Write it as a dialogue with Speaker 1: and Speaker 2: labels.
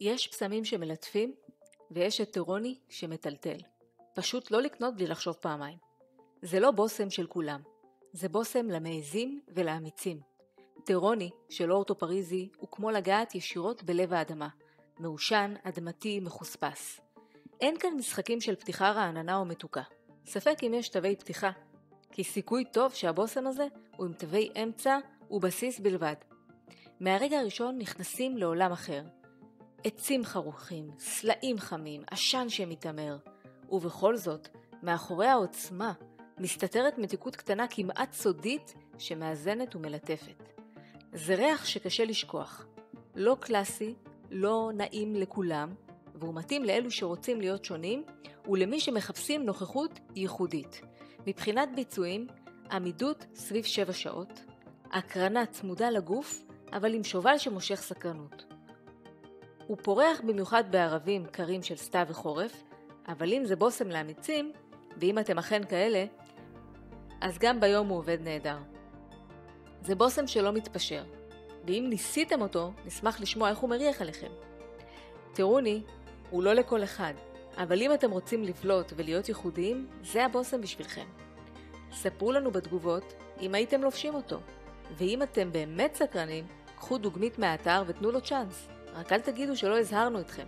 Speaker 1: יש פסמים שמלטפים ויש את טירוני שמטלטל. פשוט לא לקנות בלי לחשוב פעמיים. זה לא בוסם של כולם, זה בוסם למעזים ולאמיצים. טירוני של אורטו פריזי הוא כמו לגעת ישירות בלב האדמה, מעושן, אדמתי, מחוספס. אין כאן משחקים של פתיחה רעננה או מתוקה. ספק אם יש תווי פתיחה, כי סיכוי טוב שהבוסם הזה הוא עם תווי אמצע ובסיס בלבד. מהרגע הראשון נכנסים לעולם אחר. עצים חרוכים, סלעים חמים, עשן שמתאמר. ובכל זאת, מאחורי העוצמה, מסתתרת מתיקות קטנה כמעט סודית שמאזנת ומלטפת. זה ריח שקשה לשכוח. לא קלאסי, לא נעים לכולם, והוא מתאים לאלו שרוצים להיות שונים, ולמי שמחפשים נוכחות ייחודית. מבחינת ביצועים, עמידות סביב 7 שעות, הקרנה צמודה לגוף, אבל עם שובל שמושך סקרנות. הוא פורח במיוחד בערבים קרים של סתיו וחורף, אבל אם זה בוסם לאמיצים, ואם אתם אכן כאלה, אז גם ביום הוא עובד נהדר. זה בוסם שלא מתפשר, ואם ניסיתם אותו, נשמח לשמוע איך הוא מריח עליכם. טירוני הוא לא לכל אחד, אבל אם אתם רוצים לבלוט ולהיות ייחודיים, זה הבוסם בשבילכם. ספרו לנו בתגובות אם הייתם לובשים אותו, ואם אתם באמת סקרנים, קחו דוגמית מהאתר ותנו לו צ'אנס. רק אל תגידו שלא הזהרנו אתכם.